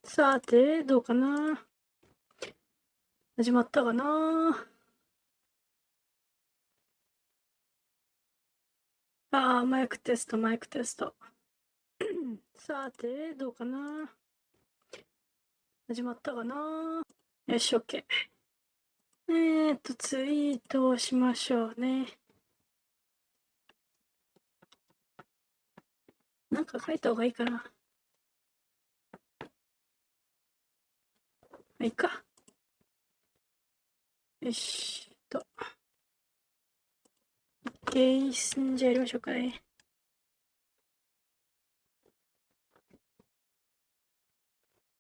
さて、どうかな。始まったかな。マイクテスト、マイクテスト。さて、どうかな。始まったかな。よし、OK。ツイートをしましょうね。なんか書いた方がいいかな。いいか。よしと。OK。じゃあやりましょうかね。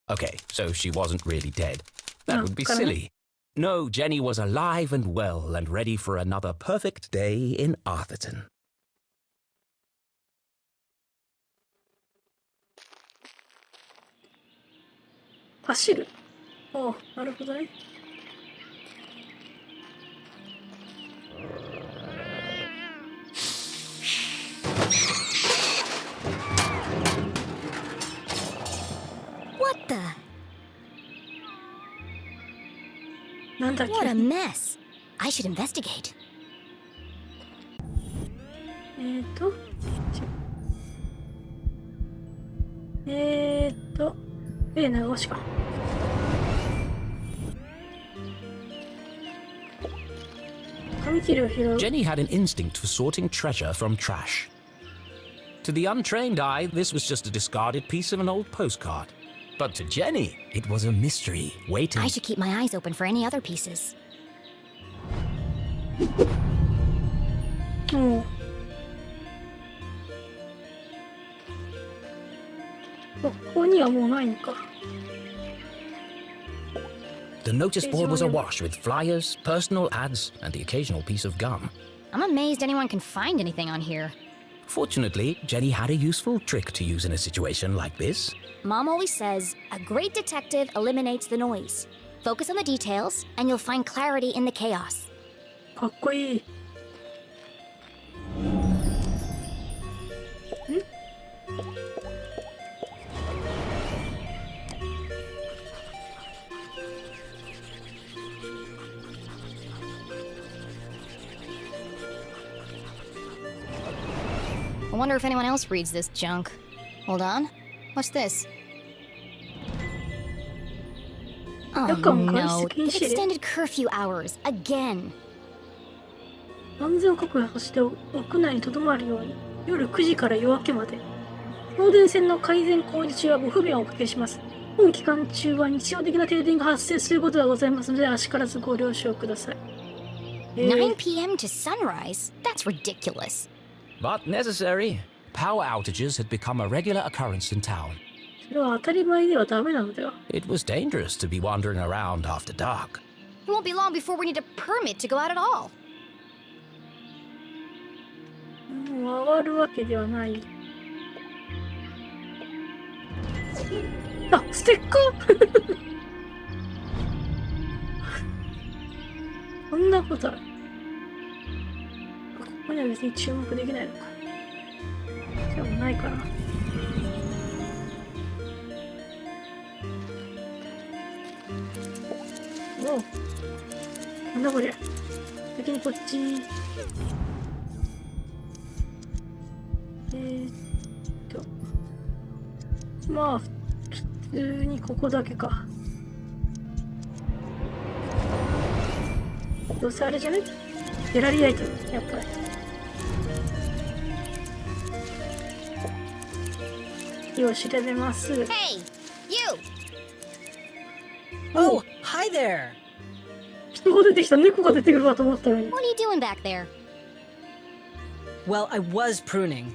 Okay, so she wasn't really dead. That would be silly. No, Jenny was alive and well and ready for another perfect day in Arthurton. 走る。なるほどね。What the? なんだっけ。 What a mess. I should investigate. 長押しか。紙切れを拾う。 Jenny had an instinct for sorting treasure from trash. To the untrained eye, this was just a discarded piece of an old postcard. But to Jenny, it was a mystery waiting. I should keep my eyes open for any other pieces. ここにはもうないのか。 The notice board was awash with flyers, personal ads, and the occasional piece of gum. I'm amazed anyone can find anything on here. Fortunately, Jenny had a useful trick to use in a situation like this. Mom always says, a great detective eliminates the noise. Focus on the details, and you'll find clarity in the chaos. かっこいい。I wonder if anyone else reads this junk. Hold on. What's this? Oh no, extended curfew hours, again. 安全を確保して屋内に留まるように夜9時から夜明けまで。送電線の改善工事中はご不便をおかけします。本期間中は日常的な停電が発生することがございますので、あしからずご了承ください。9 p.m. to sunrise? That's ridiculous. But necessary. Power outages had become a regular occurrence in town. それは当たり前ではダメなのでは。 It was dangerous to be wandering around after dark. It won't be long before we need a permit to go out at all. 回るわけではない。あ、ステッカーそんなことある。ここには別に注目できないのか。じゃあもうないかな。おう。なんだこりゃ。先にこっち。まあ普通にここだけか。どうせあれじゃね？ギャラリーアイテム、やっぱり。よう調べます。Hey, you! Oh, hi there! 人が出てきた、猫が出てくるかと思ったのに。 What are you doing back there? Well, I was pruning.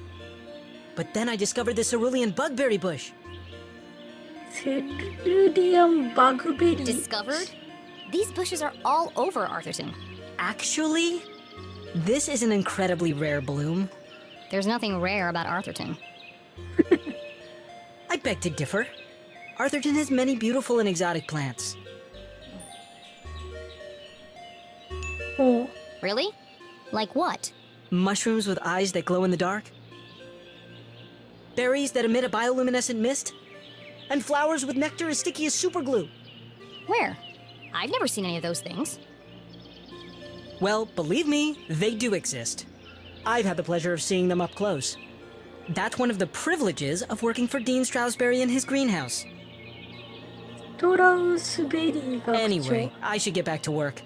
But then I discovered the cerulean bugberry bush. セルリアンバグベリー。 Discovered? These bushes are all over Arthurton. Actually, this is an incredibly rare bloom. There's nothing rare about Arthurton. I beg to differ. Arthurton has many beautiful and exotic plants. おう。 Really? Like what? Mushrooms with eyes that glow in the dark. Berries that emit a bioluminescent mist. And flowers with nectar as sticky as superglue. Where? I've never seen any of those things. Well, believe me, they do exist. I've had the pleasure of seeing them up close. That's one of the privileges of working for Dean Stroudsbury in his greenhouse. トラウスベリー学長。 Anyway, I should get back to work.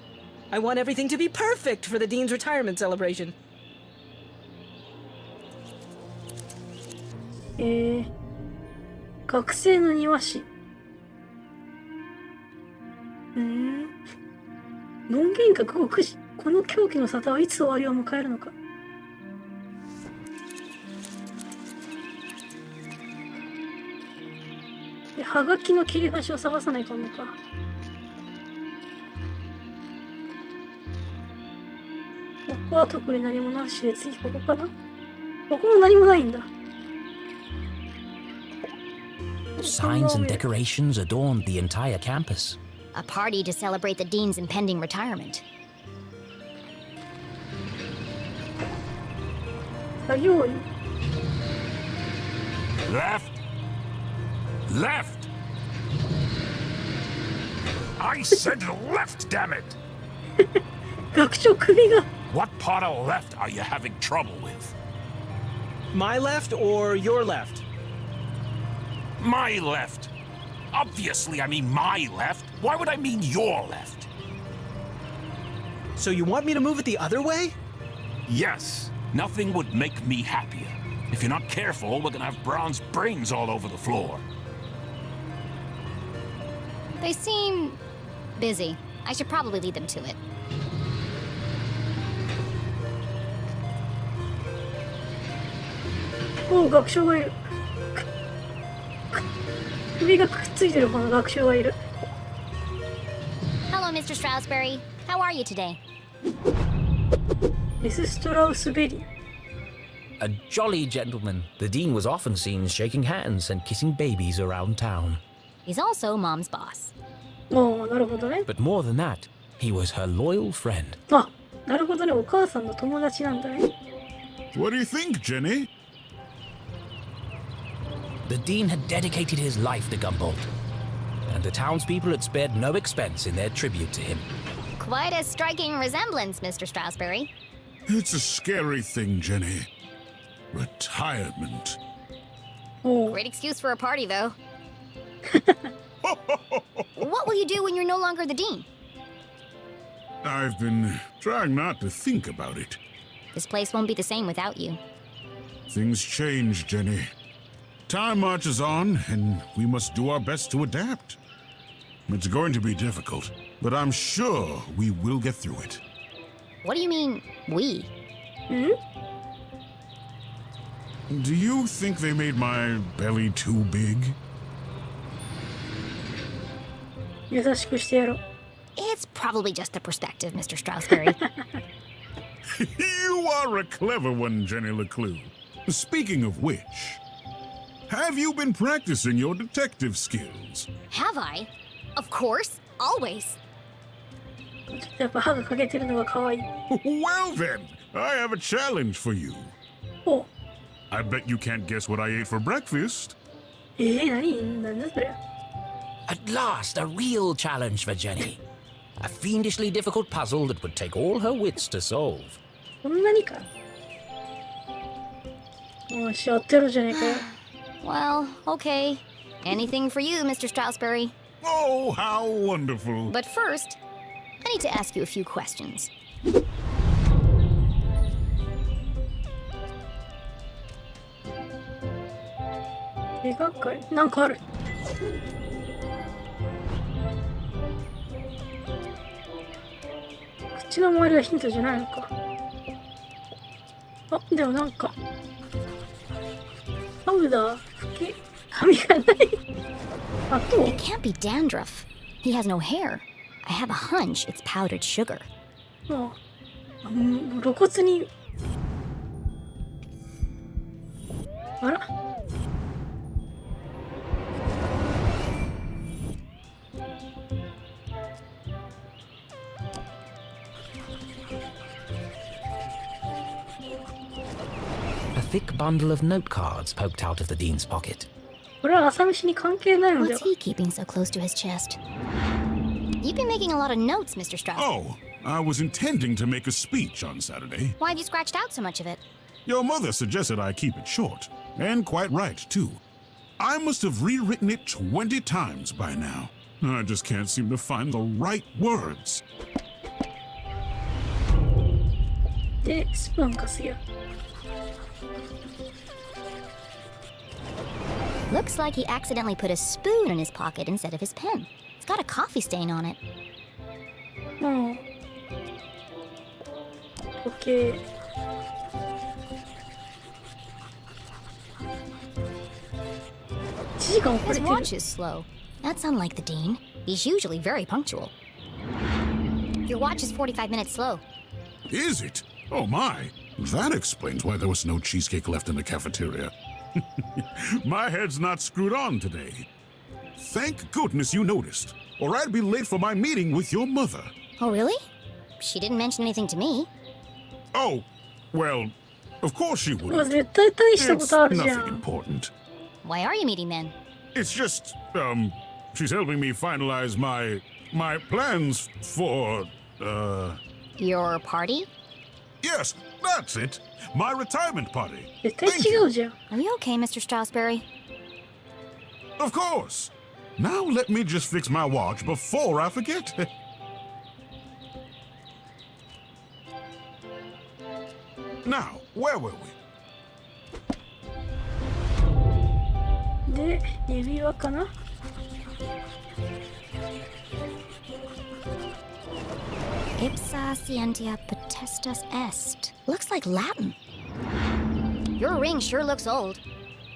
I want everything to be perfect for the Dean's retirement celebration. 学生の庭師。門限閣午後9時。この狂気の沙汰はいつ終わりを迎えるのか。はがきの切り端を探さないかんのか。ここは特に何もなしで、次ここかな。ここも何もないんだ。 Signs and decorations adorned the entire campus. A party to celebrate the Dean's impending retirement. 作業員。 Left. Left. I said left, damn it. 学長首が。 What part of left are you having trouble with? My left or your left? My left. Obviously, I mean my left. Why would I mean your left? So you want me to move it the other way? Yes. Nothing would make me happier. If you're not careful, we're gonna have bronze brains all over the floor. They seem busy. I should probably lead them to it. おう、学長がいる。首がくっついてるこの学長がいる。 Hello, Mr. Stroudsbury. How are you today? ミス・ストラウスベリー。 A jolly gentleman, the Dean was often seen shaking hands and kissing babies around town. He's also Mom's boss. おう、なるほどね。 But more than that, he was her loyal friend. あ、なるほどね。お母さんの友達なんだね。 What do you think, Jenny? The Dean had dedicated his life to Gumboldt, and the townspeople had spared no expense in their tribute to him. Quite a striking resemblance, Mr. Stroudsbury. It's a scary thing, Jenny. Retirement. おう、 Great excuse for a party, though. What will you do when you're no longer the Dean? I've been trying not to think about it. This place won't be the same without you. Things change, Jenny. Time marches on, and we must do our best to adapt. It's going to be difficult, but I'm sure we will get through it. What do you mean, we? Do you think they made my belly too big? 優しくしてやろう。 It's probably just a perspective, Mr. Stroudsbury. You are a clever one, Jenny Leclue. Speaking of which, have you been practicing your detective skills? Have I? Of course, always. ちょっとやっぱ歯が欠けてるのが可愛い。 Well then, I have a challenge for you. お、 I bet you can't guess what I ate for breakfast. なんだそれ。 At last, a real challenge for Jenny. A fiendishly difficult puzzle that would take all her wits to solve. こんなにか。もうしやってるじゃねえかよ。 Well, okay. Anything for you, Mr. Stroudsbury. Oh, how wonderful. But first, I need to ask you a few questions. 手がかりなんかある。口の周りはヒントじゃないのか。あ、でもなんかパウダー拭き髪がない。あと It can't be dandruff. He has no hair. I have a hunch it's powdered sugar. もう露骨にあら。A thick bundle of note cards poked out of the Dean's pocket. これは朝飯に関係ないので What's は。 he keeping so close to his chest? You've been making a lot of notes, Mr. Strauss. Oh, I was intending to make a speech on Saturday. Why have you scratched out so much of it? Your mother suggested I keep it short. And quite right, too. I must have rewritten it 20 times by now. I just can't seem to find the right words. で、スプーン貸すよ。 Looks like he accidentally put a spoon in his pocket instead of his pen. It's got a coffee stain on it. もう。時計。1時間遅れ His てる。 watch is slow. That's unlike the Dean. He's usually very punctual. Your watch is 45 minutes slow. Is it? Oh my. That explains why there was no cheesecake left in the cafeteria. My head's not screwed on today. Thank goodness you noticed, or I'd be late for my meeting with your mother. Oh, really? She didn't mention anything to me. Oh, well, of course she うわ wouldn't. 絶対大したこ It's とあるじゃ nothing ん。 important. Why are you meeting then? It's just, she's helping me finalize my plans for, Your party? yes, that's it. My retirement party. 絶対 Thank 違 you. うじゃん。 Are you okay, Mr. Strasberry? Of course. Now let me just fix my watch before I forget. Now, where were we? で、指輪かな。 Ipsa scientia potestas est. Looks like Latin. Your ring sure looks old.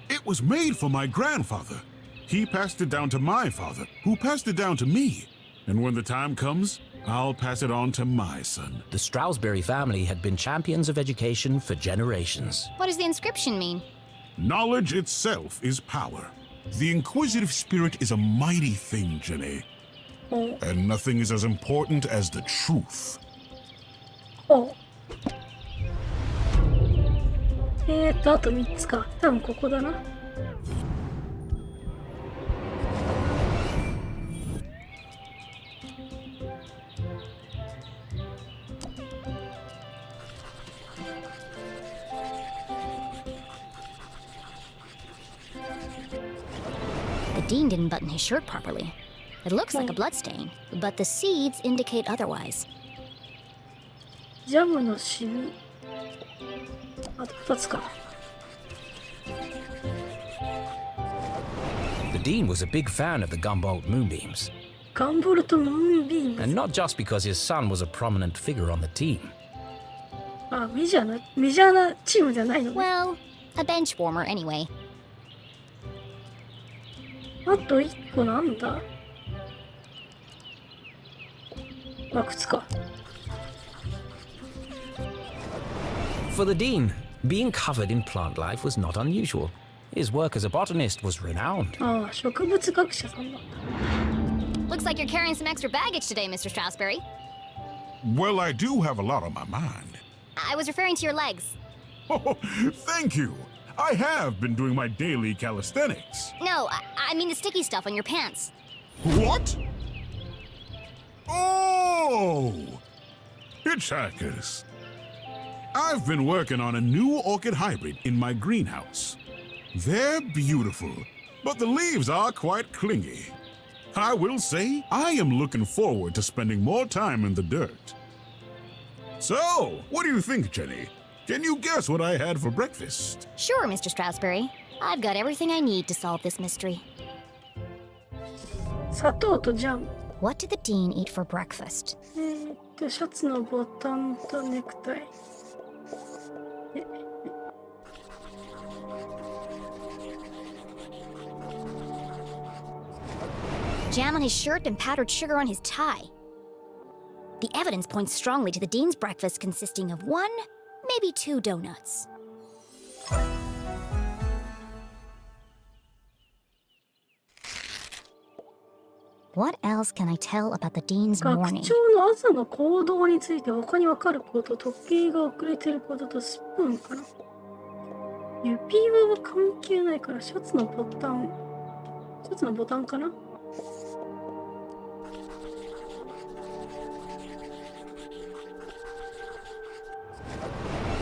It was made for my grandfather. He passed it down to my father, who passed it down to me. And when the time comes, I'll pass it on to my son. The Stroudsbury family had been champions of education for generations. What does the inscription mean? Knowledge itself is power. The inquisitive spirit is a mighty thing, Jenny. お And nothing is as important as the truth. お。あと3つか。多分ここだな。The Dean didn't button his shirt properly. It looks like a bloodstain, but the seeds indicate otherwise. ジャムのシミ。あと2つか。 The Dean was a big fan of the Gumboldt moonbeams, ガンボルト・ムーンビーム。 and not just because his son was a prominent figure on the team. あ、メジャーなチームじゃないのね。 Well, a bench warmer anyway. あと1個なんだ。あ、靴か。 For the Dean, being covered in plant life was not unusual. His work as a botanist was renowned. ああ、植物学者さんなんだ。 Looks like you're carrying some extra baggage today, Mr. Strasberry. Well, I do have a lot on my mind. I was referring to your legs. Oh, thank you. I have been doing my daily calisthenics. No, I mean the sticky stuff on your pants. What? Oh! Hitchhikers. I've been working on a new orchid hybrid in my greenhouse. They're beautiful, but the leaves are quite clingy. I will say, I am looking forward to spending more time in the dirt. So, what do you think, Jenny? Can you guess what I had for breakfast? Sure, Mr. Strasberry. I've got everything I need to solve this mystery. 砂糖とジャム。 What did the Dean eat for breakfast? シャツのボタンとネクタイ。Jam on his shirt and powdered sugar on his tie. The evidence points strongly to the Dean's breakfast consisting of 1, maybe 2 donuts. What else can I tell about the Dean's 学 morning? 長の朝の行動について他に分かること、時計が遅れてることとスプーンかな。指輪は関係ないからシャツのボタン。つのボタンかな。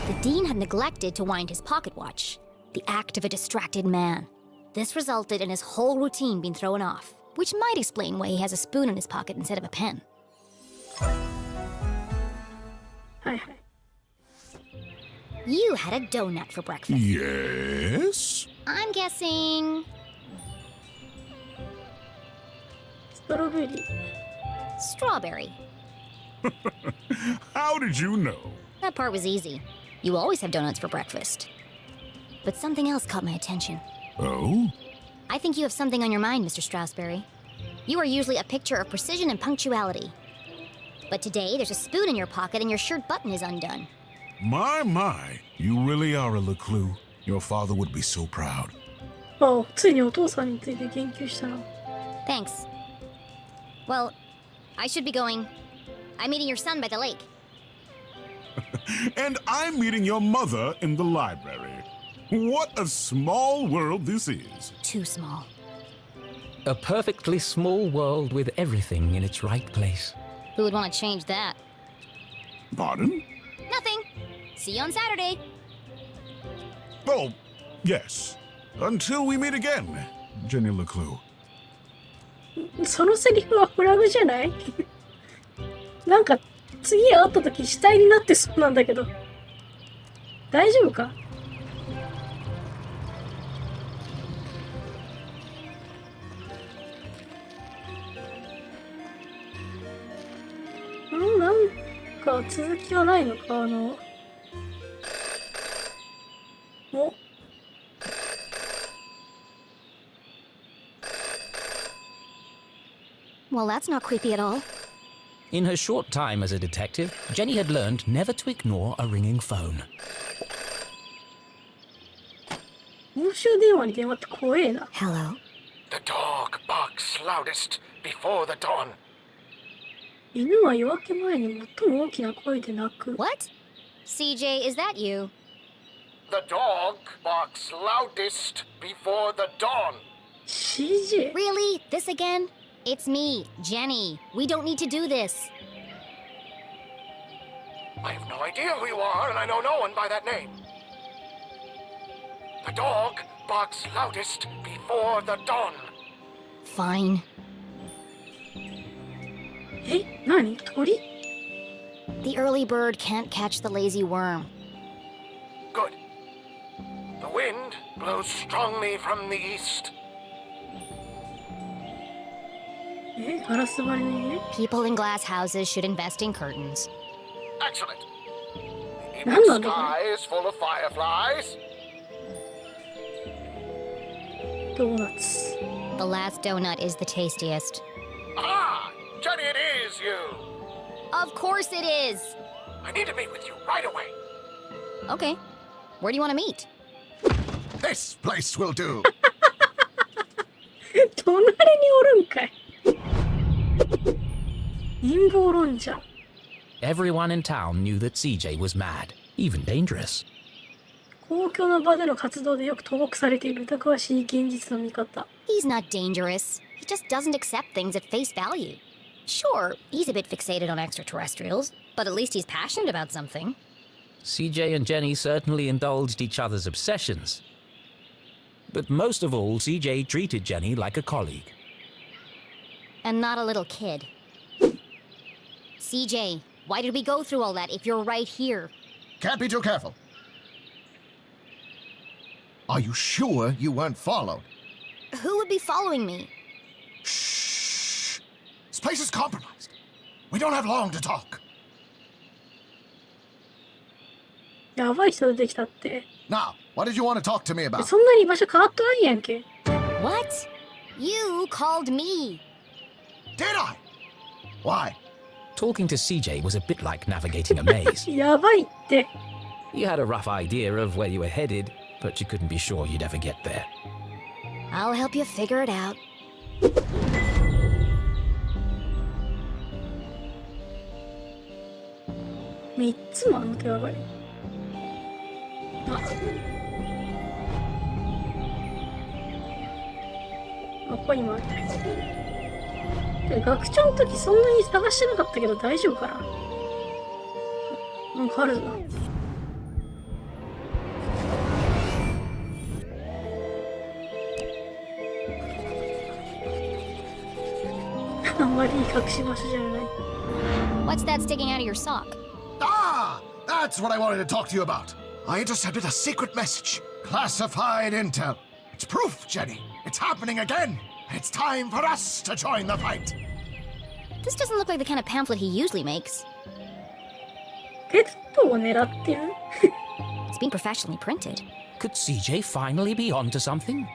The dean had neglected to wind his pocket watch, the act of a distracted man. This resulted in his whole routine being thrown off, which might explain why he has a spoon in his pocket instead of a pen. はいはい。 You had a donut for breakfast. Yes? I'm guessing ストロベリー。 strawberry. How did you know? That part was easy. You always have donuts for breakfast. But something else caught my attention. Oh? I think you have something on your mind, Mr. Strasberry. You are usually a picture of precision and punctuality. But today, there's a spoon in your pocket and your shirt button is undone. My. You really are a Leclue. Your father would be so proud. ああ、ついにお父さんについて言及したな。 Thanks. Well, I should be going. I'm meeting your son by the lake. And I'm meeting your mother in the library. What a small world this is. Too small. A perfectly small world with everything in its right place. Who would want to change that? Pardon? Nothing. See you on Saturday. Oh, yes. Until we meet again, Jenny Leclue. そのセリフはフラグじゃない？なんか次会った時死体になってそうなんだけど。大丈夫か？なんか続きはないのかお Well, that's not creepy at all. In her short time as a detective, Jenny had learned never to ignore a ringing phone. 公衆電話に電話って怖えな。 Hello. The dog barks loudest before the dawn. 犬は夜明け前に最も大きな声で鳴く。 What? CJ, is that you? The dog barks loudest before the dawn. CJ? Really? This again? It's me, Jenny. We don't need to do this. I have no idea who you are, and I know no one by that name. The dog barks loudest before the dawn. Fine. え、何？鳥？ The early bird can't catch the lazy worm. Good. The wind blows strongly from the east. え、ガラス張りの家？ People in glass houses should invest in curtains. Excellent. The No, evening no, no. sky is full of fireflies. ドーナツ。 The last donut is the tastiest. Ah, Jenny, it is you. Of course it is! I need to meet with you right away. Okay. Where do you want to meet? This place will do. 隣におるんかい。陰謀論者。 Everyone in town knew that CJ was mad, even dangerous. 公共の場での活動でよく投獄されている疑わしい現実の見方。 He's not dangerous. He just doesn't accept things at face value. Sure, he's a bit fixated on extraterrestrials, but at least he's passionate about something. CJ and Jenny certainly indulged each other's obsessions. But most of all, CJ treated Jenny like a colleague. And not a little kid. CJ, why did we go through all that if you're right here? Can't be too careful. Are you sure you weren't followed? Who would be following me? Shh. This place is compromised. We don't have long to talk. やばい人出てきたって。 Now, what did you want to talk to me about? そんなに場所変わっとらんやんけ。 What? You called me. Did I? Why? Talking to CJ was a bit like navigating a maze. やばいって。 You had a rough idea of where you were headed, but you couldn't be sure you'd ever get there. I'll help you figure it out. 3つもあの手がかり。あ、こにもある。学長の時そんなに探してなかったけど大丈夫かな。なんかあるぞ。あんまりいい隠し場所じゃない。What's that sticking out of your sock? Ah! That's what I wanted to talk to you about. I intercepted a secret message. Classified intel. It's proof, Jenny. It's happening again. It's time for us to join the fight. This doesn't look like the kind of pamphlet he usually makes. ペットを狙ってる It's being professionally printed. Could CJ finally be onto something?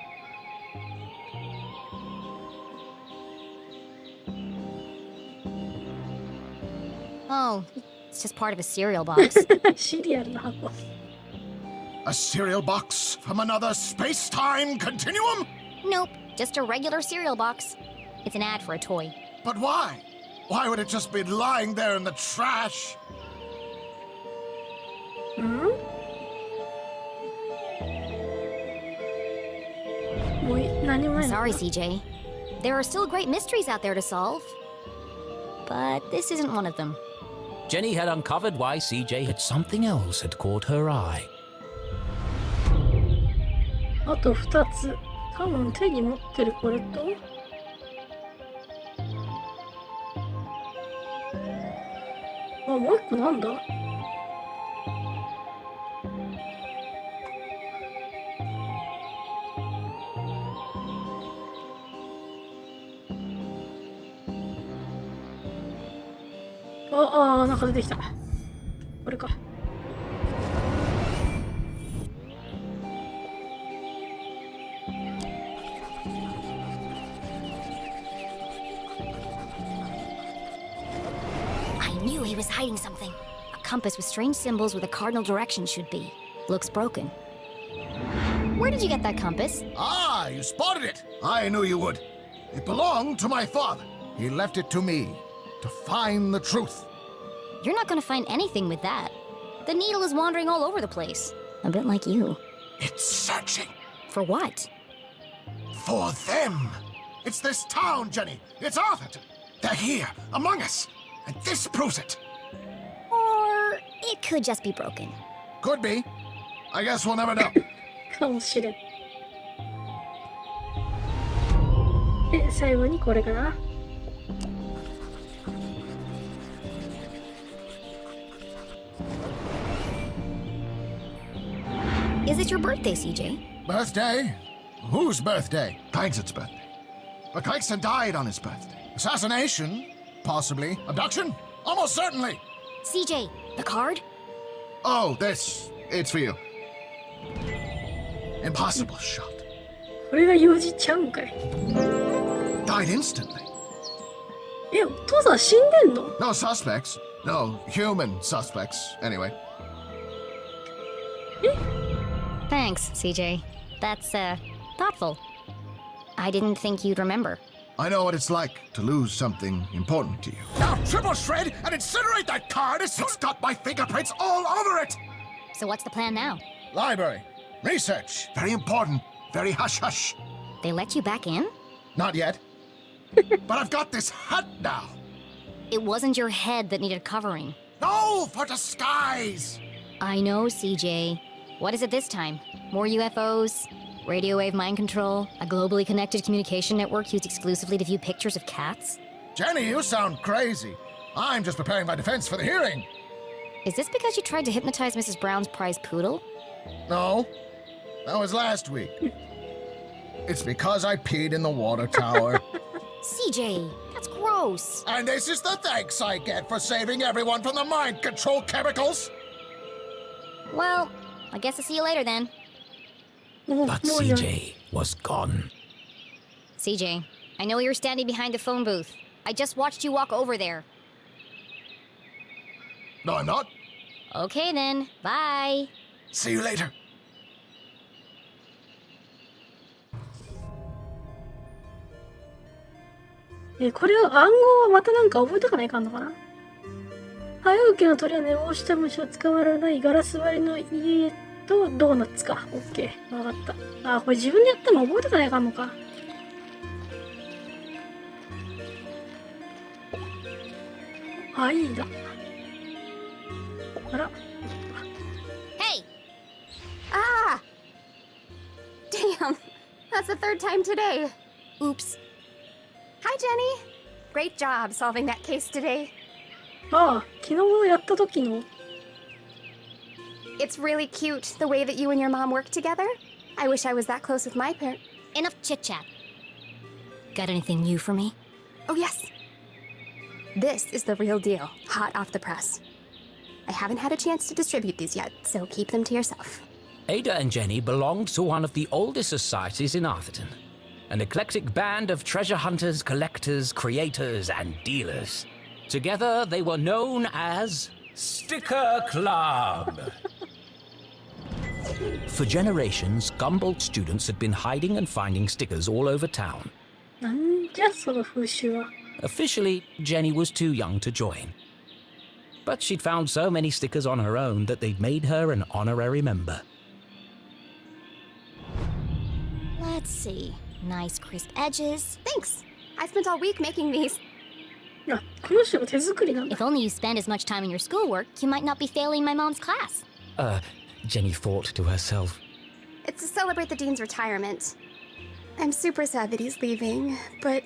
Oh, it's just part of a cereal box. シリアルの箱。A cereal box from another space-time continuum? Nope, just a regular cereal box. It's an ad for a toy. But why? Why would it just be lying there in the trash? もう何もないの Sorry, CJ. There are still great mysteries out there to solve. But this isn't one of them. Jenny had uncovered why CJ had something else had caught her eye. あと2つ。多分手に持ってるこれと。あ、もう1個なんだなんか出てきた。これか。I knew he was hiding something. A compass with strange symbols where the cardinal direction should be. Looks broken. Where did you get that compass? Ah, you spotted it. I knew you would. It belonged to my father. He left it to me to find the truth. You're not gonna find anything with that. The needle is wandering all over the place. A bit like you. It's searching For what? for them. It's this town, Jenny. It's Arthurton. They're here, among us. And this proves it. Or it could just be broken. Could be. I guess we'll never know. かもしれん。で、最後にこれかな。Is it your birthday, CJ? Birthday? Whose birthday? Clankson's birthday. But Clankston died on his birthday. Assassination? Possibly. Abduction? Almost certainly. CJ, the card? Oh, this. It's for you. Impossible shot. これが用事ちゃうんかい。 Died instantly. え、お父さん死んでんの No suspects. No human suspects, anyway. Thanks, CJ. That's, thoughtful. I didn't think you'd remember. I know what it's like to lose something important to you. Now triple shred and incinerate that card! It's got my fingerprints all over it! So what's the plan now? Library. Research. Very important. Very hush-hush. They let you back in? Not yet. But I've got this hat now. It wasn't your head that needed covering. No, for disguise! I know, CJ. What is it this time? More UFOs? Radio wave mind control? A globally connected communication network used exclusively to view pictures of cats? Jenny, you sound crazy. I'm just preparing my defense for the hearing. Is this because you tried to hypnotize Mrs. Brown's prize poodle? No, that was last week. It's because I peed in the water tower. CJ, that's gross. And this is the thanks I get for saving everyone from the mind control chemicals. Well, I guess I'll see you later then. But CJ was gone. CJ, I know you're standing behind the phone booth. I just watched you walk over there. No, I'm not. Okay then, bye. See you later. これは暗号はまたなんか覚えとかないかんのかな。早起きの鳥は寝坊した虫を捕まらないガラス張りの家とドーナツか。オッケー。わかった。あ、これ自分でやったの覚えとかないかんのか。あ、いいだ。あら。Hey! Ah! Damn, that's the third time today. Oops. Hi, Jenny. Great job solving that case today. ああ、昨日やった時の。It's really cute the way that you and your mom work together. I wish I was that close with my parent. Enough chit-chat. Got anything new for me? Oh, yes. This is the real deal, hot off the press. I haven't had a chance to distribute these yet, so keep them to yourself. Ada and Jenny belonged to one of the oldest societies in Arthurton. An eclectic band of treasure hunters, collectors, creators, and dealers. Together, they were known as Sticker Club. For generations, Gumboldt students had been hiding and finding stickers all over town. なんじゃその風習は。Officially, Jenny was too young to join. But she'd found so many stickers on her own that they'd made her an honorary member. Let's see. Nice crisp edges. Thanks. I spent all week making these. あ、この人が手作りなんだ。 If only you spend as much time in your schoolwork, you might not be failing my mom's class. Jenny thought to herself. It's to celebrate the dean's retirement. I'm super sad that he's leaving, but...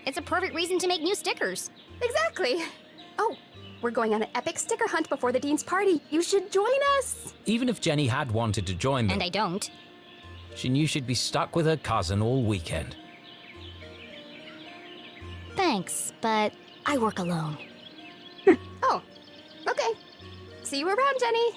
It's a perfect reason to make new stickers. Exactly. Oh, we're going on an epic sticker hunt before the dean's party. You should join us. Even if Jenny had wanted to join them, And I don't. she knew she'd be stuck with her cousin all weekend. Thanks, but I work alone. Oh, okay. See you around, Jenny.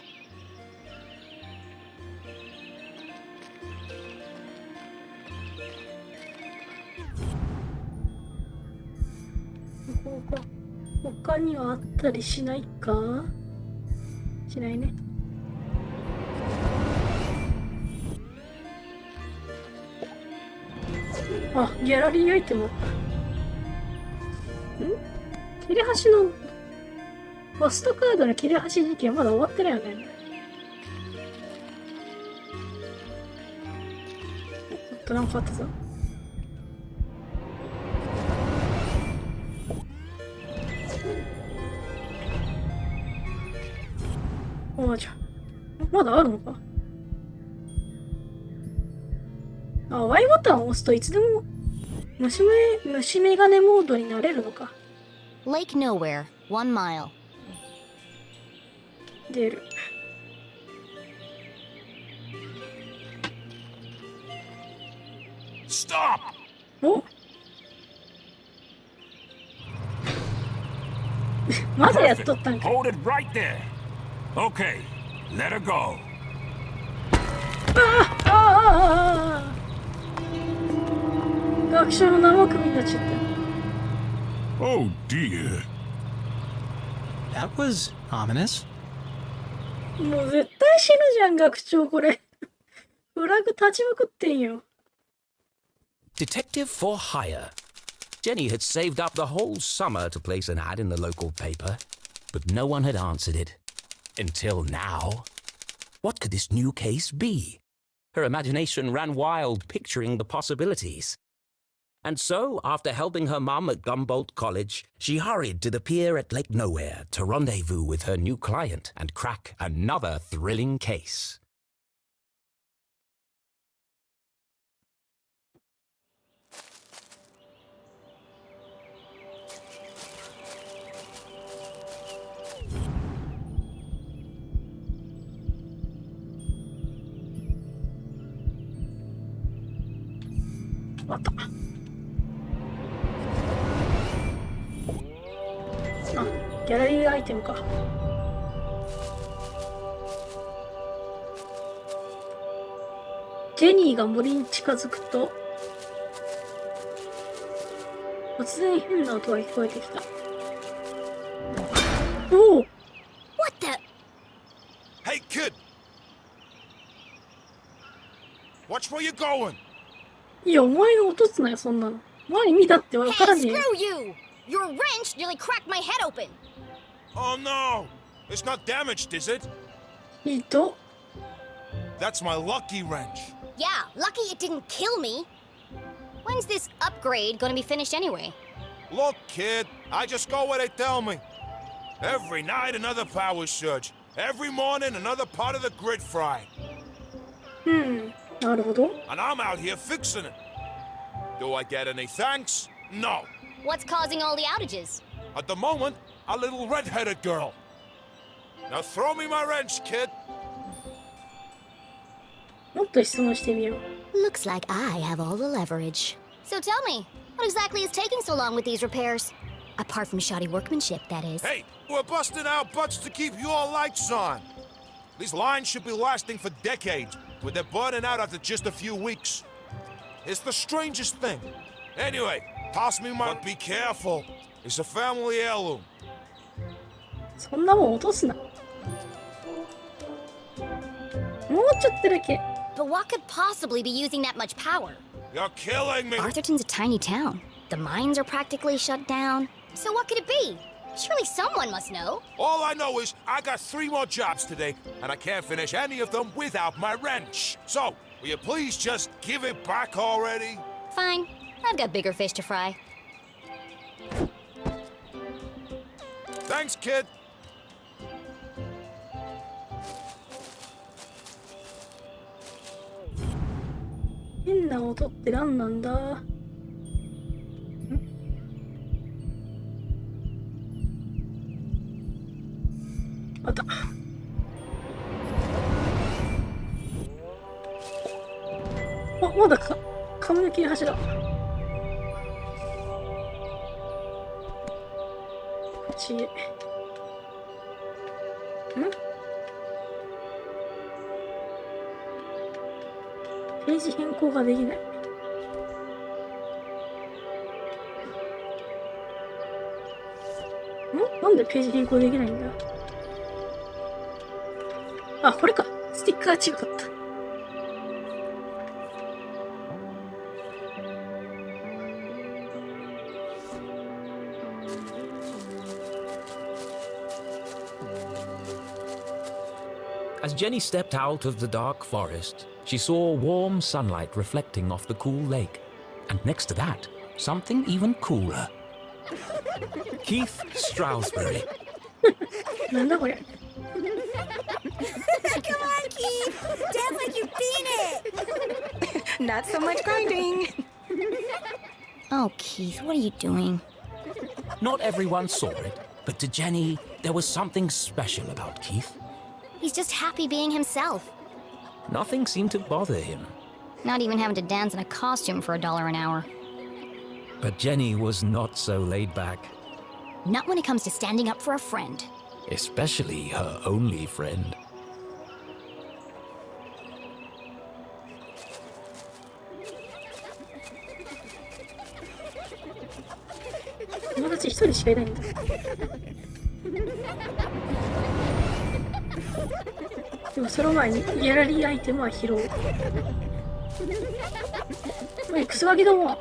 他にはあったりしないか？しないね。あ、ギャラリーアイテム。切れ端のポストカードの切れ端事件まだ終わってないよね。なんかあったぞ。あ、じゃあまだあるのか。あ、Y ボタンを押すといつでも虫眼鏡モードになれるのか。Lake Nowhere, 1 mile. 出る。Stop! おまだやっとったんか。Hold it right there. Okay, let her go. 学者の生首になっちゃった。Oh dear. That was ominous. もう絶対死ぬじゃん、学長これ。フラグ立ちまくってんよ。Detective for hire. Jenny had saved up the whole summer to place an ad in the local paper, but no one had answered it. Until now. What could this new case be? Her imagination ran wild, picturing the possibilities. And so, after helping her mum at Gumboldt College, she hurried to the pier at Lake Nowhere to rendezvous with her new client and crack another thrilling case.あった。あ、ギャラリーアイテムか。ジェニーが森に近づくと突然変な音が聞こえてきた。おお、 What the? Hey, kid! Watch where you're going! いや、お前が落とすなよ、そんなの。前見たってわから Hey, ねえよ。 screw you! Your wrench nearly cracked my head open. Oh no! It's not damaged, is it? いいと。 That's my lucky wrench. Yeah, lucky it didn't kill me. When's this upgrade gonna be finished anyway? Look, kid, I just go where they tell me. Every night another power surge. Every morning another part of the grid fry. なるほど。 And I'm out here fixing it. Do I get any thanks? No. What's causing all the outages? At the moment, a little red-headed girl. Now throw me my wrench, kid. もっと質問してみよう。 Looks like I have all the leverage. So tell me, what exactly is taking so long with these repairs? Apart from shoddy workmanship, that is. Hey, we're busting our butts to keep your lights on. These lines should be lasting for decades, but they're burning out after just a few weeks. It's the strangest thing. Anyway, toss me my... But be careful. It's a family heirloom. そんなもん落とすな。もうちょっとだけ。 But what could possibly be using that much power? You're killing me. Arthurton's a tiny town. The mines are practically shut down. So what could it be? Surely someone must know. All I know is I got 3 more jobs today, and I can't finish any of them without my wrench. So, will you please just give it back already? Fine. I've got bigger fish to fry. Thanks, kid. 変な音って何なんだ？あった。あ、まだか、髪の毛の柱。こっちへ。ページ変更ができない。なんでページ変更できないんだ？あ、これか。スティッカーが違かった。As Jenny stepped out of the dark forest, she saw warm sunlight reflecting off the cool lake. And next to that, something even cooler. Keith Stroudsbury. なんだこれ。 Come on, Keith! Dance like you mean it! Not so much grinding. Oh, Keith, what are you doing? Not everyone saw it, but to Jenny, there was something special about Keith. He's just happy being himself. Nothing seemed to bother him. Not even having to dance in a costume for $1 an hour. But Jenny was not so laid back. Not when it comes to standing up for a friend. Especially her only friend. 友達一人しかいないんだ。でもその前にギャラリーアイテムは拾う。おい、クソガキども。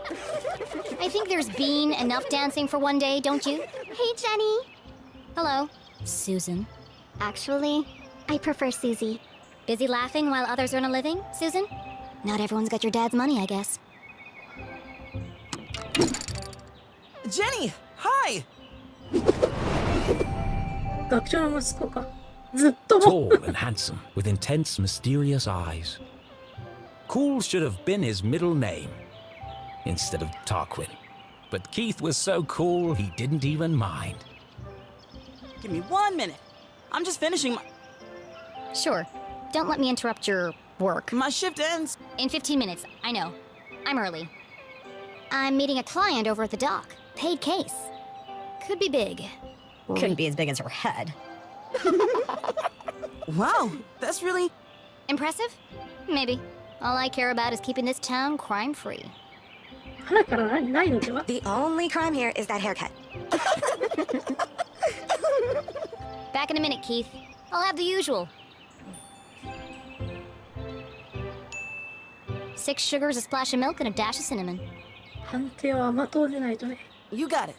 I think there's been enough dancing for one day, don't you? Hey, Jenny. Hello. Susan. Actually, I prefer Susie. Busy laughing while others earn a living, Susan? Not everyone's got your dad's money, I guess. Jenny! Hi! 学長の息子か。ずっと。 Tall and handsome, with intense, mysterious eyes. Cool should have been his middle name, instead of Tarquin. But Keith was so cool, he didn't even mind. Give me 1 minute. I'm just finishing my... Sure. Don't let me interrupt your work. My shift ends. In 15 minutes, I know. I'm early. I'm meeting a client over at the dock. Paid case. Could be big. Couldn't be as big as her head. Wow, that's really... Impressive? Maybe. All I care about is keeping this town crime-free. 鼻からないのでは？ The only crime here is that haircut. Back in a minute, Keith. I'll have the usual. 6 sugars, a splash of milk, and a dash of cinnamon. 判定は甘党でないとね。 You got it.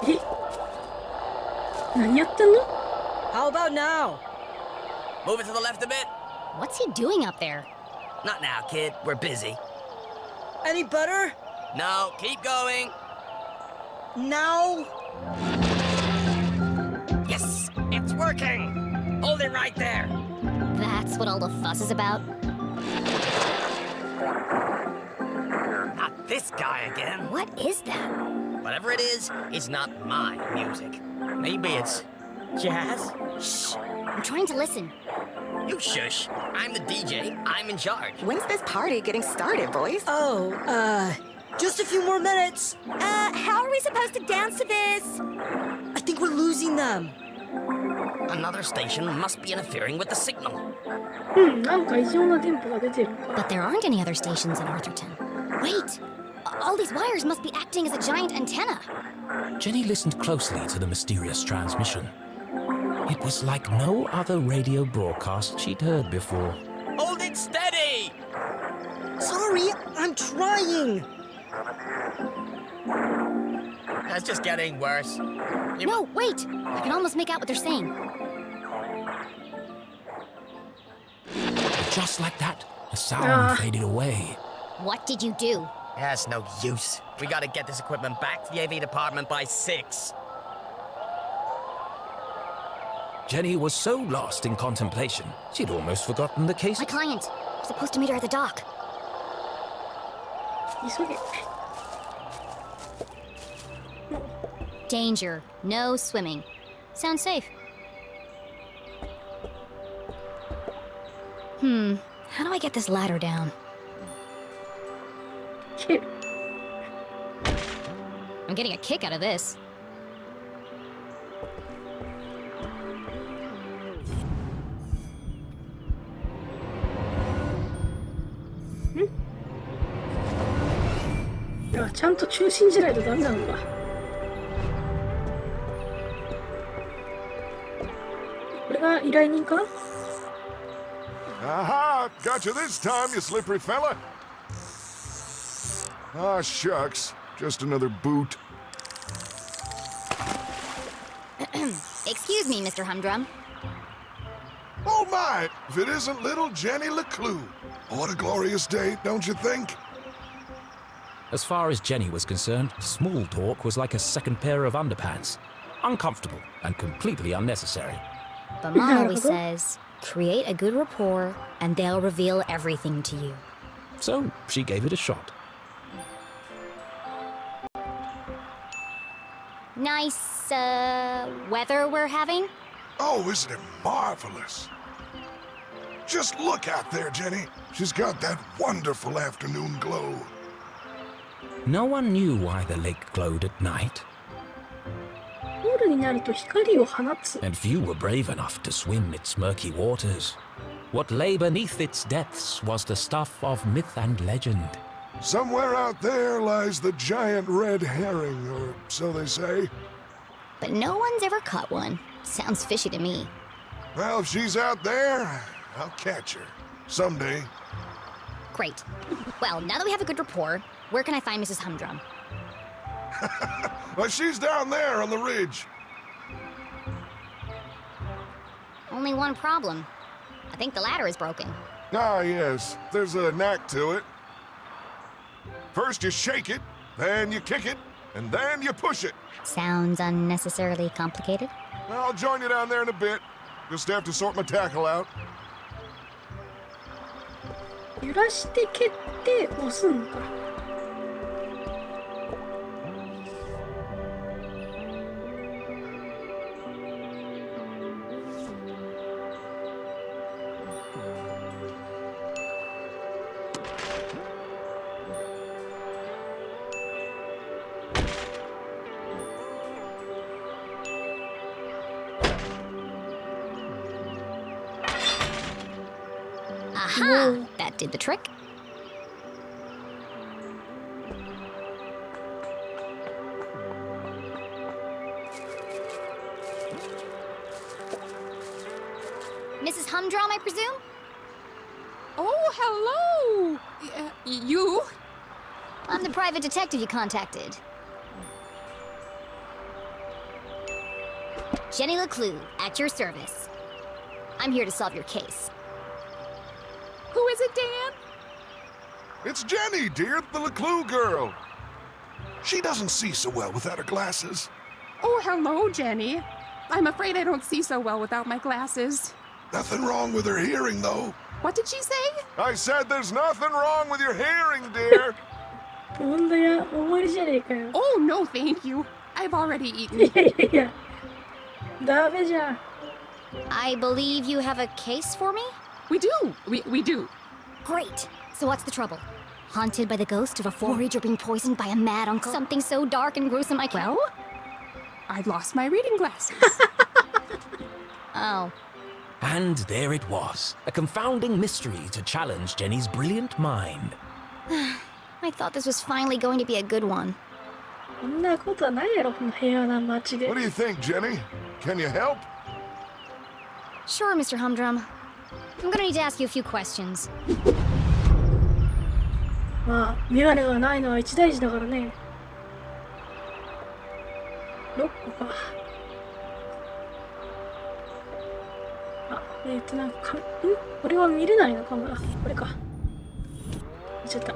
え？何やってんの？ How about now? Move it to the left a bit. What's he doing up there? Not now, kid. We're busy. Any butter? No, keep going. Now? Yes, it's working. Hold it right there. That's what all the fuss is about? Not this guy again. What is that? Whatever it is, it's not my music. Maybe it's jazz? Shh! I'm trying to listen. You shush. I'm the DJ. I'm in charge. When's this party getting started, boys? Oh, just a few more minutes. How are we supposed to dance to this? I think we're losing them. Another station must be interfering with the signal. なんか異常な電波が出てる。 But there aren't any other stations in Arthurton. Wait! All these wires must be acting as a giant antenna. Jenny listened closely to the mysterious transmission. It was like no other radio broadcast she'd heard before. Hold it steady! Sorry, I'm trying. That's just getting worse. No, wait! I can almost make out what they're saying. Just like that, the sound faded away. What did you do? That's no use. We gotta get this equipment back to the AV department by 6. Jenny was so lost in contemplation, she'd almost forgotten the case. My client. I'm supposed to meet her at the dock. 急げ。 Danger. No swimming. Sounds safe. How do I get this ladder down? Shit. I'm getting a kick out of this.いや、ちゃんと中心じゃないとダメなのか。これが依頼人か？ Aha! Got you this time, you slippery fella. Ah, shucks. Just another boot. Excuse me, Mr. Humdrum. Oh my! If it isn't little Jenny Leclue. What a glorious day, don't you think? As far as Jenny was concerned, small talk was like a second pair of underpants. Uncomfortable and completely unnecessary. But Mom always says, create a good rapport and they'll reveal everything to you. So she gave it a shot. Nice, weather we're having? Oh, isn't it marvelous? Just look out there, Jenny. She's got that wonderful afternoon glow. No one knew why the lake glowed at night, 夜になると光を放つ。 and few were brave enough to swim its murky waters. What lay beneath its depths was the stuff of myth and legend. Somewhere out there lies the giant red herring, or so they say. But no one's ever caught one. Sounds fishy to me. Well, if she's out there, I'll catch her. Someday. Great. Well, now that we have a good rapport, where can I find Mrs. Humdrum? Well, she's down there on the ridge. Only one problem. I think the ladder is broken. Ah, yes. There's a knack to it. First you shake it, then you kick it, and then you push it. Sounds unnecessarily complicated. I'll join you down there in a bit. Just have to sort my tackle out. 揺らして蹴って押すんか。Aha! That did the trick. Mrs. Humdrum, I presume? Oh, hello! You? I'm the private detective you contacted. Jenny Leclue, at your service. I'm here to solve your case. Who is it, Dan? It's Jenny, dear, the Leclue girl. She doesn't see so well without her glasses. Oh, hello, Jenny. I'm afraid I don't see so well without my glasses. Nothing wrong with her hearing, though. What did she say? I said there's nothing wrong with your hearing, dear. 問題は終わりじゃねえかよ。 Oh, no, thank you. I've already い eaten. やいやいや。ダメじゃん。 I believe you have a case for me? We do. We do. Great. So what's the trouble? Haunted by the ghost of a forager being poisoned by a mad uncle? Something so dark and gruesome I can't... Well, I've lost my reading glasses. Oh. And there it was, a confounding mystery to challenge Jenny's brilliant mind. I thought this was finally going to be a good one. こんなことはないやろ、この平和な街で。 What do you think, Jenny? Can you help? Sure, Mr. Humdrum. I'm gonna need to ask you a few questions. まあ、メガネがないのは一大事だからね。6個か。あ、なんか、これは見れないのかもな。これか。見ちゃった。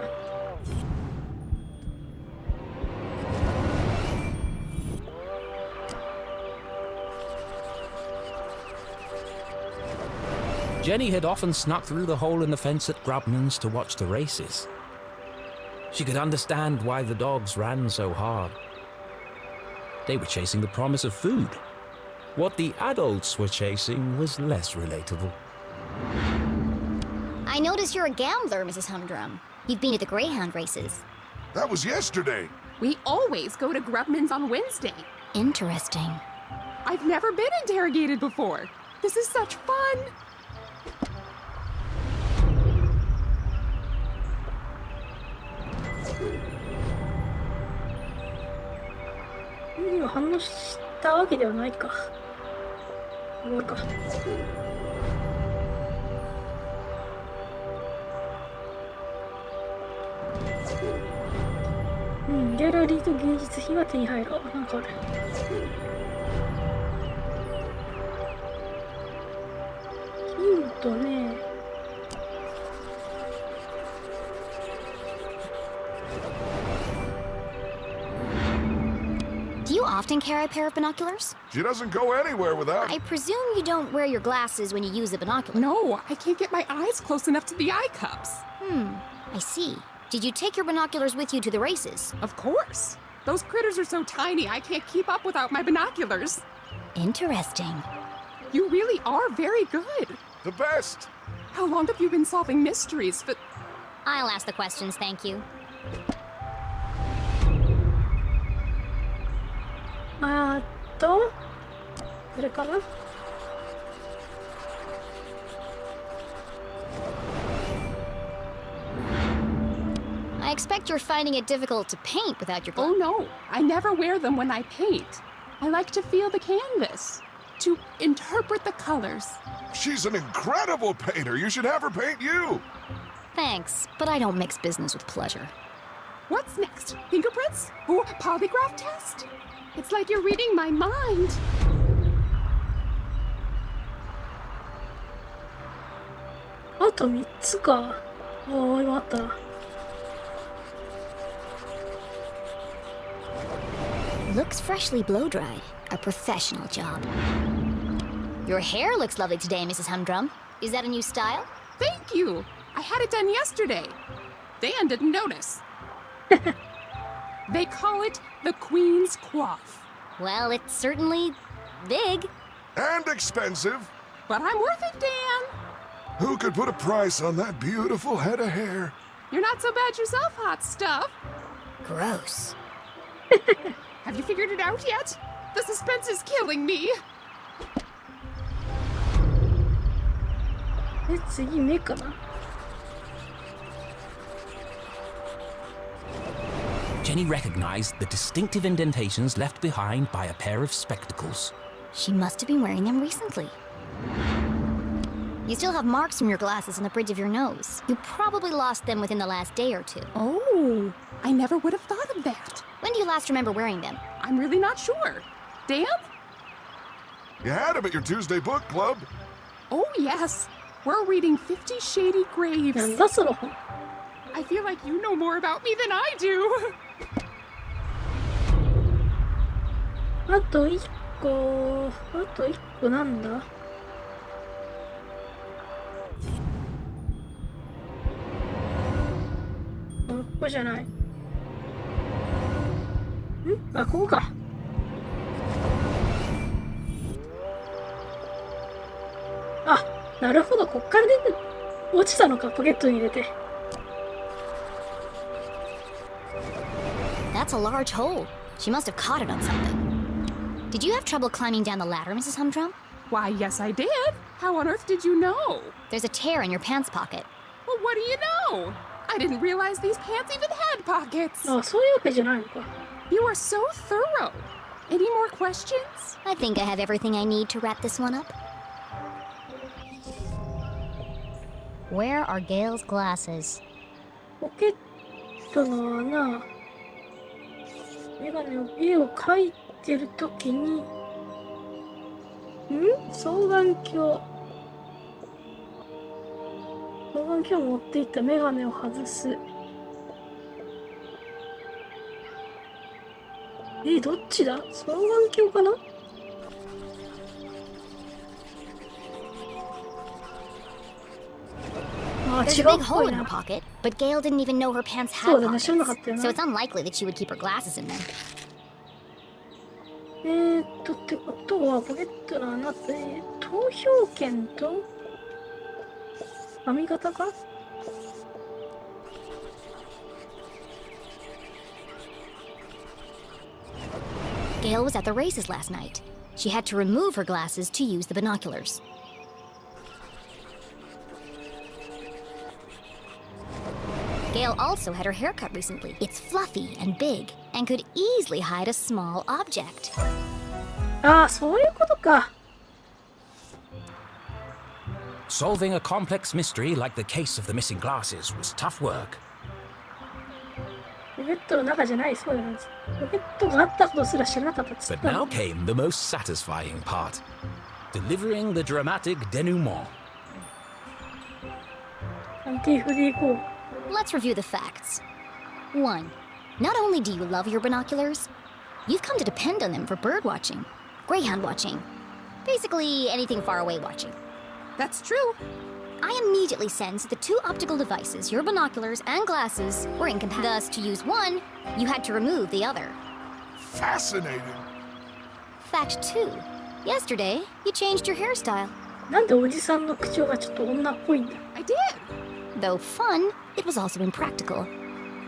Jenny had often snuck through the hole in the fence at Grubman's to watch the races. She could understand why the dogs ran so hard. They were chasing the promise of food. What the adults were chasing was less relatable. I notice you're a gambler, Mrs. Humdrum. You've been at the Greyhound races. That was yesterday. We always go to Grubman's on Wednesday. Interesting. I've never been interrogated before. This is such fun. Hmm, 反応したわけではないか。終わるか。うん、ギャラリーと芸術品は手に入る。あ、なんかある。ヒントね。Do you often carry a pair of binoculars? She doesn't go anywhere without. I presume you don't wear your glasses when you use the binoculars. No, I can't get my eyes close enough to the eye cups. I see. Did you take your binoculars with you to the races? Of course. Those critters are so tiny, I can't keep up without my binoculars. Interesting. You really are very good. The best. How long have you been solving mysteries? But I'll ask the questions, thank you. どれかな。I expect you're finding it difficult to paint without your oh glasses. no, I never wear them when I paint. I like to feel the canvas, to interpret the colors. She's an incredible painter. You should have her paint you. Thanks, but I don't mix business with pleasure. What's next? Fingerprints? Or polygraph test? It's like you're reading my mind. Ah, あと3つか。おー、今あった。Looks freshly blow-dried. A professional job. Your hair looks lovely today, Mrs. Humdrum. Is that a new style? Thank you. I had it done yesterday. Dan didn't notice. They call it the Queen's Coif. Well, it's certainly big. And expensive. But I'm worth it, Dan. Who could put a price on that beautiful head of hair? You're not so bad yourself, hot stuff. Gross. Have you figured it out yet? The suspense is killing me. 次目かな。Jenny recognized the distinctive indentations left behind by a pair of spectacles. She must have been wearing them recently. You still have marks from your glasses on the bridge of your nose. You probably lost them within the last day or two. Oh, I never would have thought of that. When do you last remember wearing them? I'm really not sure. Dan? You had him at your Tuesday book club. Oh, yes. We're reading 50 Shady Graves. なんだその本。I feel like you know more about me than I do. あと1個、なんだ？ここじゃない。あ、ここか。あ、なるほど、こっから出て、落ちたのか、ポケットに入れて。That's a large hole. She must have caught it on something. Did you have trouble climbing down the ladder, Mrs. Humdrum? Why, yes, I did. How on earth did you know? There's a tear in your pants pocket. Well, what do you know? I didn't realize these pants even had pockets. あ、そういうわけじゃないのか。You are so thorough. Any more questions? I think I have everything I need to wrap this one up. Where are Gail's glasses? ポケットの穴、メガネを絵を描いてるときに、双眼鏡を持っていったメガネを外す。どっちだ？双眼鏡かな？There's a big hole in her pocket, but Gail didn't even know her pants had pockets, so it's unlikely that she would keep her glasses in them. ってことは、ポケットの穴って投票券と髪型か？ Gail was at the races last night. She had to remove her glasses to use the binoculars. Gail also had her hair cut recently. It's fluffy and big, and could easily hide a small object. ああ、そういうことか。 Solving a complex mystery like the case of the missing glasses was tough work. ポケットの中じゃないそうなんです。ポケットがあったことすら知らなかったっつっ But た now の。 came the most satisfying part. Delivering the dramatic denouement. 探偵風で行こう。 Let's review the facts. 1. Not only do you love your binoculars, you've come to depend on them for bird watching, greyhound watching, basically anything far away watching. That's true. I immediately sensed the two optical devices, your binoculars and glasses, were incompatible. Thus, to use one, you had to remove the other. Fascinating. Fact 2. Yesterday, you changed your hairstyle. なんでおじさんの口調がちょっと女っぽいんだ。 I did. Though fun, it was also impractical.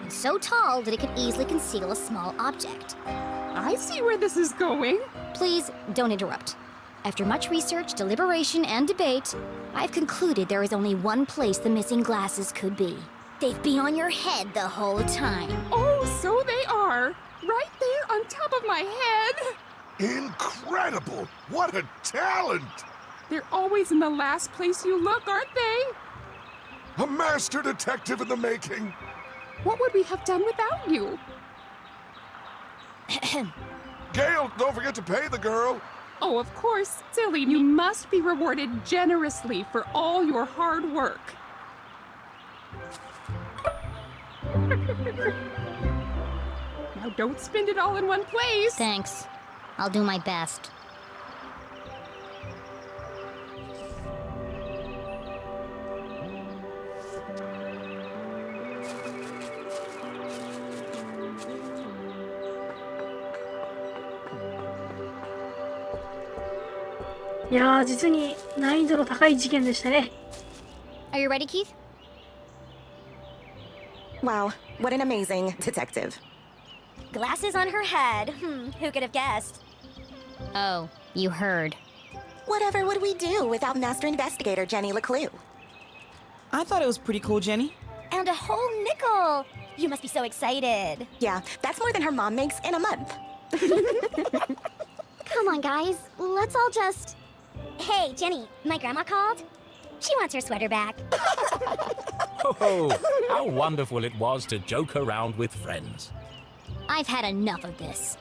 And so tall that it could easily conceal a small object. I see where this is going. Please don't interrupt. After much research, deliberation, and debate, I've concluded there is only one place the missing glasses could be. They've been on your head the whole time. Oh, so they are. Right there on top of my head. Incredible! What a talent! They're always in the last place you look, aren't they? A master detective in the making. What would we have done without you? Gail, don't forget to pay the girl. Oh, of course, silly. You must be rewarded generously for all your hard work. Now don't spend it all in one place. Thanks. I'll do my best.いやー、実に難易度の高い事件でしたね。 Are you ready, Keith? Wow, what an amazing detective. Glasses on her head. Who could have guessed? Oh, you heard. Whatever would we do without Master Investigator Jenny Leclue? I thought it was pretty cool, Jenny. And a whole nickel! You must be so excited. Yeah, that's more than her mom makes in a month. Come on, guys. Let's all just... Hey, Jenny, my grandma called. She wants her sweater back. Oh, how wonderful it was to joke around with friends. I've had enough of this.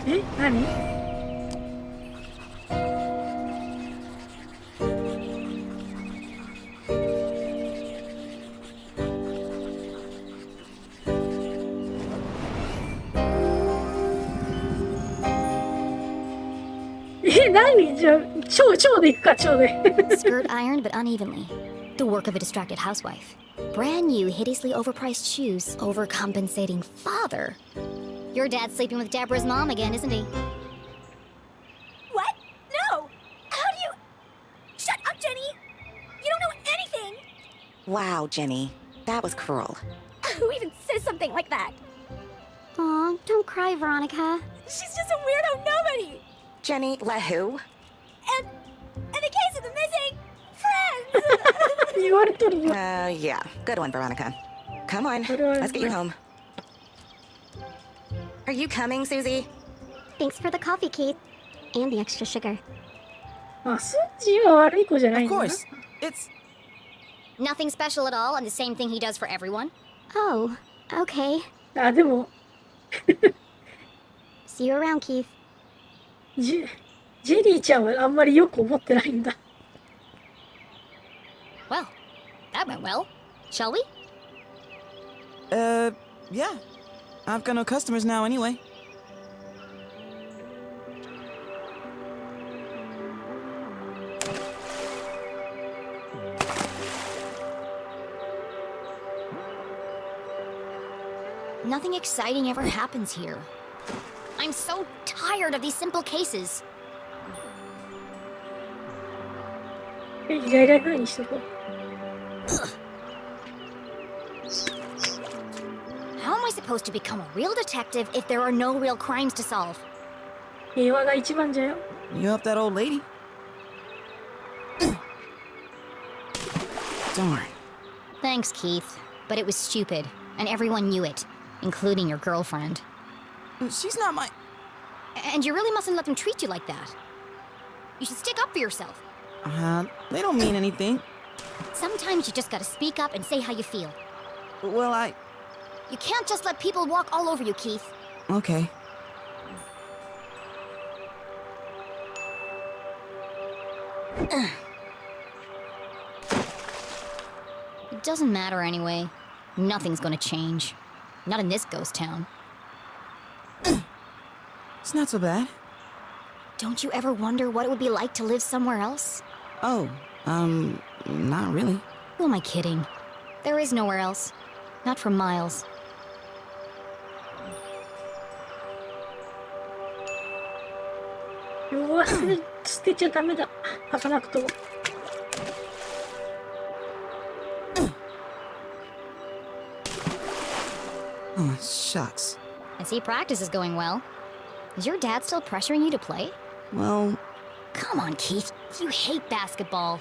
え、何？何じゃあ、超でいくか、超で。Skirt ironed but unevenly. The work of a distracted housewife. Brand new, hideously overpriced shoes. Overcompensating father. Your dad's sleeping with Deborah's mom again, isn't he? What? No! How do you... Shut up, Jenny! You don't know anything! Wow, Jenny. That was cruel. Who even says something like that? Aw, don't cry, Veronica. She's just a weirdo nobody! Jenny, let who? And the case of the missing friends! Yeah. Good one, Veronica. Come on, let's get you home. Are you coming, Susie? Thanks for the coffee, Keith. And the extra sugar. あ、スージーは悪い子じゃないんだな。Of course. It's... Nothing special at all, and the same thing he does for everyone. Oh, okay. あ、でも、See you around, Keith. ジェリーちゃんはあんまりよく思ってないんだ。Well, that went well. Shall we? Yeah. I've got no customers now anyway. Nothing exciting ever happens here. I'm so tired of these simple cases. イライラぐらいにしとこう。How am I supposed to become a real detective if there are no real crimes to solve? 平和が一番じゃよ。You help that old lady? Darn. Thanks, Keith. But it was stupid, and everyone knew it, including your girlfriend. She's not my... And you really mustn't let them treat you like that. You should stick up for yourself. They don't mean anything. Sometimes you just gotta speak up and say how you feel. Well, You can't just let people walk all over you, Keith. Okay. It doesn't matter anyway. Nothing's gonna change. Not in this ghost town. It's not so bad. Don't you ever wonder what it would be like to live somewhere else? Oh, not really. Who am I kidding? There is nowhere else. Not for miles.うわ、捨てちゃダメだ。履かなくとも。Oh, shucks. I see practice is going well. Is your dad still pressuring you to play? Well... Come on, Keith. You hate basketball.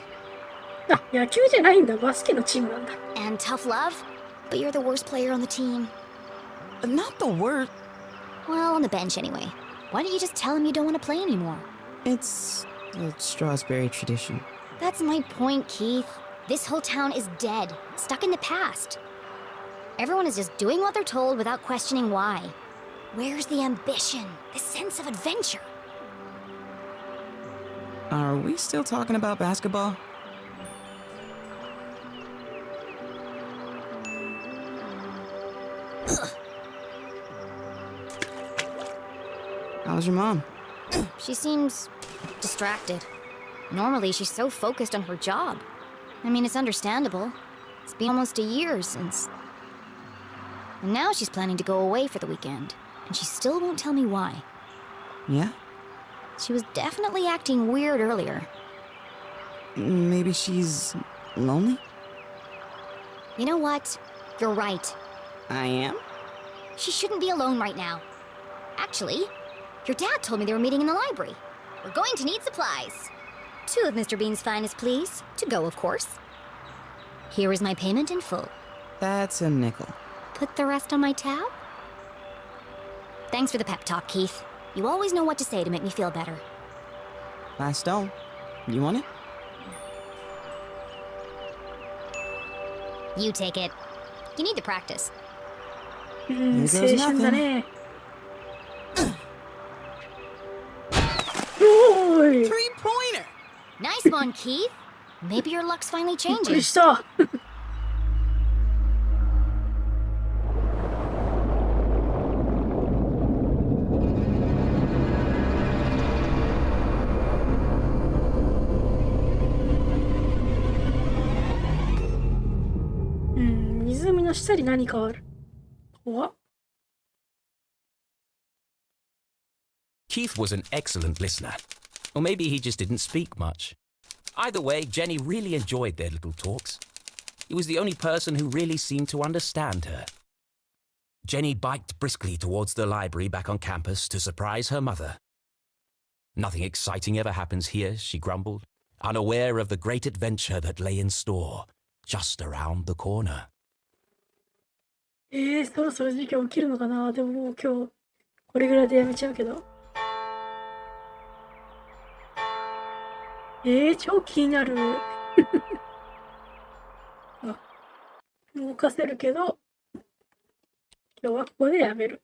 あ、野球じゃないんだ。バスケのチームなんだ。And tough love? But you're the worst player on the team. Not the worst. Well, on the bench anyway. Why don't you just tell him you don't want to play anymore? It's the Strasberry tradition. That's my point, Keith. This whole town is dead, stuck in the past. Everyone is just doing what they're told without questioning why. Where's the ambition, the sense of adventure? Are we still talking about basketball? How's your mom? She seems distracted. Normally, she's so focused on her job. I mean, it's understandable. It's been almost a year since... And now she's planning to go away for the weekend, and she still won't tell me why. Yeah? She was definitely acting weird earlier. Maybe she's lonely? You know what? You're right. I am? She shouldn't be alone right now. Actually, your dad told me they were meeting in the library. We're going to need supplies. 2 of Mr. Bean's finest, please. To go, of course. Here is my payment in full. That's a nickel. Put the rest on my tab? Thanks for the pep talk, Keith. You always know what to say to make me feel better. Last stone. You want it? You take it. You need to practice. 青春だね。おーい。Three-pointer! Nice one, Keith. Maybe your luck's finally びっくり changing. した。の下に何かある。怖っ。Keith was an excellent listener. Or maybe he just didn't speak much. Either way, Jenny really enjoyed their little talks. He was the only person who really seemed to understand her. Jenny biked briskly towards the library back on campus to surprise her mother. Nothing exciting ever happens here, she grumbled, unaware of the great adventure that lay in store just around the corner. そろそろ事件起きるのかな。でももう今日これぐらいでやめちゃうけど。超気になる。あ、動かせるけど、今日はここでやめる。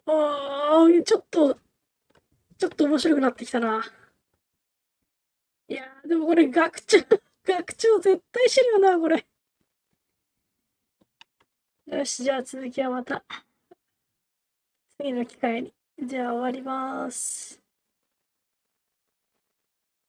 ちょっと面白くなってきたな。いやー、でもこれ学長絶対知るよな、これ。よし、じゃあ続きはまた次の機会に。じゃあ終わります。